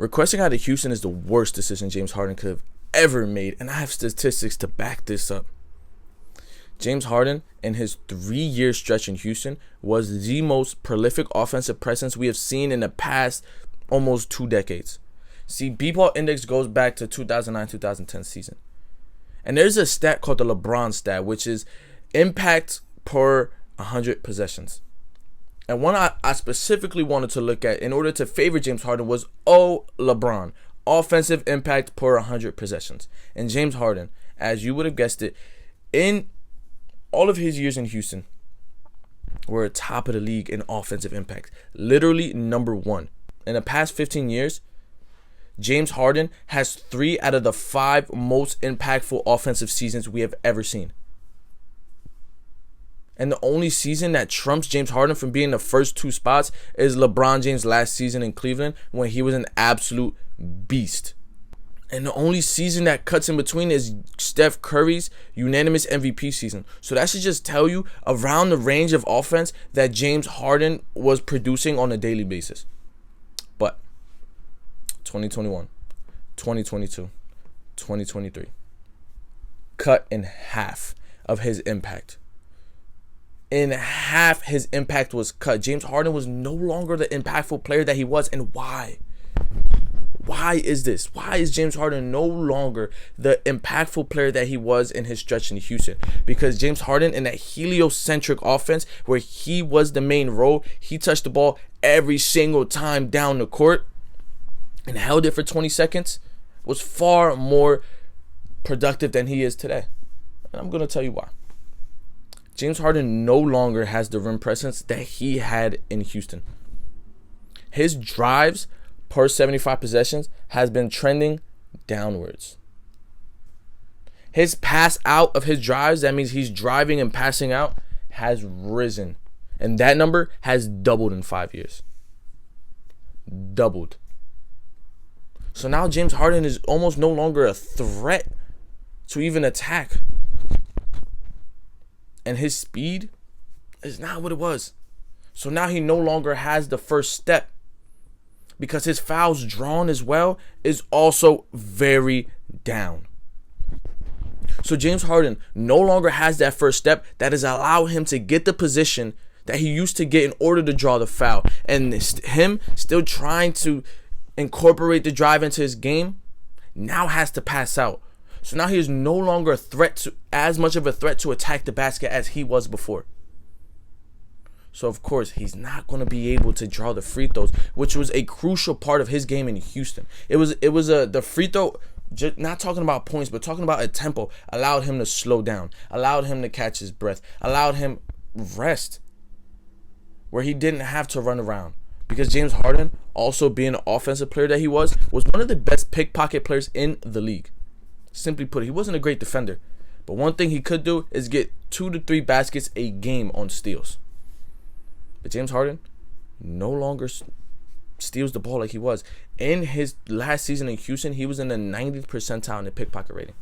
Requesting out of Houston is the worst decision James Harden could have ever made, and I have statistics to back this up. James Harden, in his 3-year stretch in Houston, was the most prolific offensive presence we have seen in the past almost 2 decades. See, B-Ball Index goes back to 2009-2010 season. And there's a stat called the LeBron stat, which is impact per 100 possessions. And one I specifically wanted to look at in order to favor James Harden was LeBron, offensive impact per 100 possessions. And James Harden, as you would have guessed it, in all of his years in Houston, were top of the league in offensive impact. Literally number 1. In the past 15 years, James Harden has 3 out of the 5 most impactful offensive seasons we have ever seen. And the only season that trumps James Harden from being in the first 2 spots is LeBron James' last season in Cleveland when he was an absolute beast. And the only season that cuts in between is Steph Curry's unanimous MVP season. So that should just tell you around the range of offense that James Harden was producing on a daily basis. But 2021, 2022, 2023, cut in half of his impact. In half, his impact was cut. James Harden was no longer the impactful player that he was. And why? Why is this? Why is James Harden no longer the impactful player that he was in his stretch in Houston? Because James Harden, in that heliocentric offense where he was the main role, he touched the ball every single time down the court and held it for 20 seconds, was far more productive than he is today. And I'm going to tell you why. James Harden no longer has the rim presence that he had in Houston. His drives per 75 possessions has been trending downwards. His pass out of his drives, that means he's driving and passing out, has risen. And that number has doubled in 5 years. Doubled. So now James Harden is almost no longer a threat to even attack. And his speed is not what it was. So now he no longer has the first step because his fouls drawn as well is also very down. So James Harden no longer has that first step that has allowed him to get the position that he used to get in order to draw the foul. And him still trying to incorporate the drive into his game now has to pass out. So now he is no longer as much of a threat to attack the basket as he was before. So of course he's not going to be able to draw the free throws, which was a crucial part of his game in Houston. It was the free throw, just not talking about points, but talking about a tempo, allowed him to slow down, allowed him to catch his breath, allowed him rest, where he didn't have to run around. Because James Harden, also being an offensive player that he was one of the best pickpocket players in the league. Simply put, he wasn't a great defender, but one thing he could do is get 2 to 3 baskets a game on steals. But James Harden no longer steals the ball like he was. In his last season in Houston, he was in the 90th percentile in the pickpocket rating.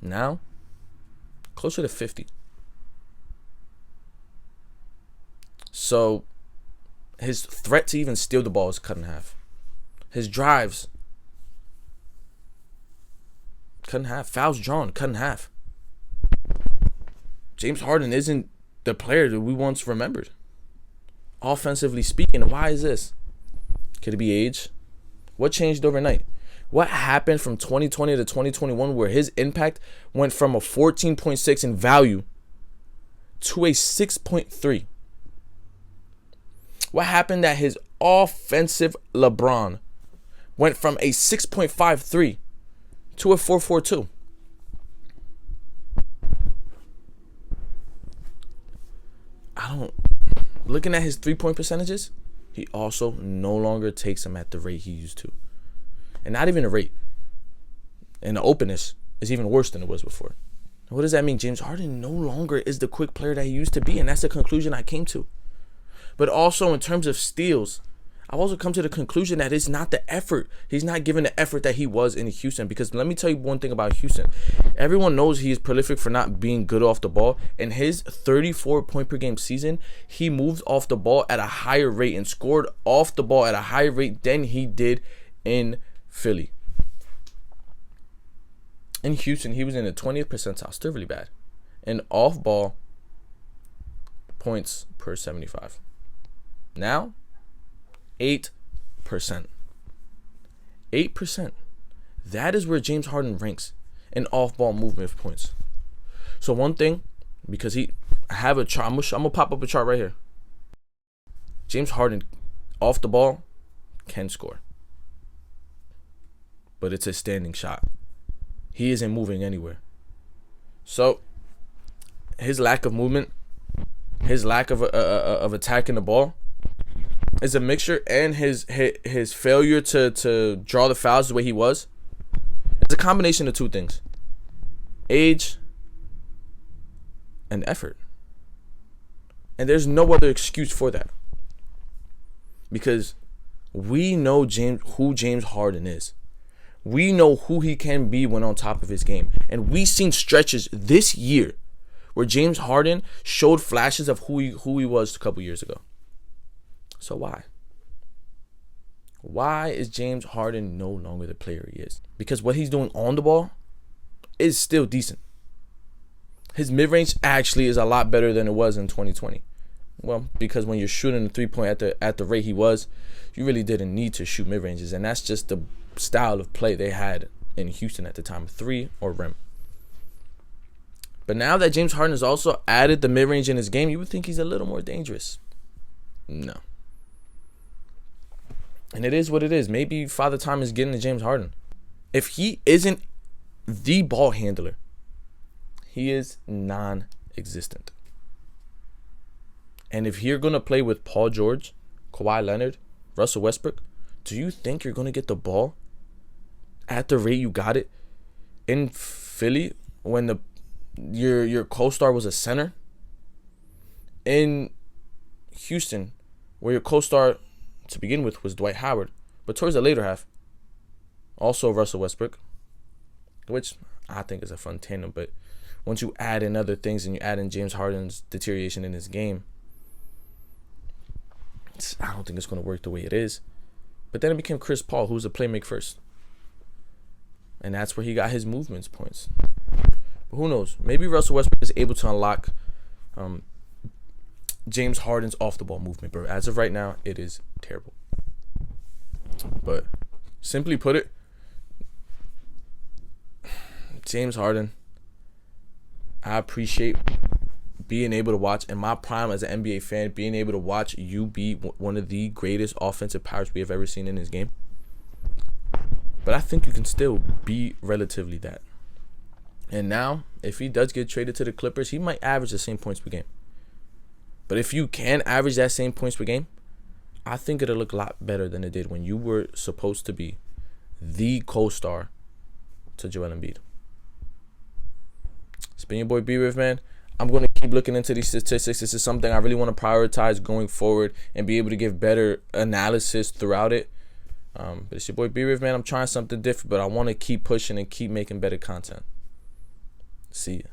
Now, closer to 50. So, his threat to even steal the ball is cut in half. His drives, cut in half. Fouls drawn, cut in half. James Harden isn't the player that we once remembered. Offensively speaking, why is this? Could it be age? What changed overnight? What happened from 2020 to 2021 where his impact went from a 14.6 in value to a 6.3? What happened that his offensive LeBron went from a 6.53 to a 4.42? Looking at his 3-point percentages, he also no longer takes them at the rate he used to. And not even a rate. And the openness is even worse than it was before. What does that mean? James Harden no longer is the quick player that he used to be, and that's the conclusion I came to. But also in terms of steals, I've also come to the conclusion that it's not the effort. He's not giving the effort that he was in Houston. Because let me tell you one thing about Houston. Everyone knows he is prolific for not being good off the ball. In his 34 point per game season, he moved off the ball at a higher rate and scored off the ball at a higher rate than he did in Philly. In Houston, he was in the 20th percentile. Still really bad. And off ball points per 75. Now, 8%. 8%. That is where James Harden ranks in off-ball movement points. So one thing, because I have a chart, I'm gonna pop up a chart right here. James Harden, off the ball, can score. But it's a standing shot. He isn't moving anywhere. So, his lack of movement, his lack of attacking the ball, is a mixture, and his failure to draw the fouls the way he was. It's a combination of two things: age and effort. And there's no other excuse for that. Because we know who James Harden is. We know who he can be when on top of his game. And we've seen stretches this year where James Harden showed flashes of who he was a couple years ago. So why? Why is James Harden no longer the player he is? Because what he's doing on the ball is still decent. His mid-range actually is a lot better than it was in 2020. Well, because when you're shooting the three-point at the rate he was, you really didn't need to shoot mid-ranges. And that's just the style of play they had in Houston at the time, three or rim. But now that James Harden has also added the mid-range in his game, you would think he's a little more dangerous. No. And it is what it is. Maybe Father Time is getting to James Harden. If he isn't the ball handler, he is non-existent. And if you're going to play with Paul George, Kawhi Leonard, Russell Westbrook, do you think you're going to get the ball at the rate you got it in Philly when your co-star was a center? In Houston, where your co-star to begin with was Dwight Howard, but towards the later half, also Russell Westbrook, which I think is a fun tandem. But once you add in other things and you add in James Harden's deterioration in his game, I don't think it's going to work the way it is. But then it became Chris Paul, who's a playmaker first. And that's where he got his movements points. But who knows? Maybe Russell Westbrook is able to unlock James Harden's off-the-ball movement. But as of right now, it is terrible. But simply put it, James Harden, I appreciate being able to watch, in my prime as an NBA fan, being able to watch you be one of the greatest offensive powers we have ever seen in this game. But I think you can still be relatively that. And now, if he does get traded to the Clippers, he might average the same points per game. But if you can average that same points per game, I think it'll look a lot better than it did when you were supposed to be the co-star to Joel Embiid. It's been your boy B-Riff, man. I'm going to keep looking into these statistics. This is something I really want to prioritize going forward and be able to give better analysis throughout it. But it's your boy B-Riff, man. I'm trying something different, but I want to keep pushing and keep making better content. See ya.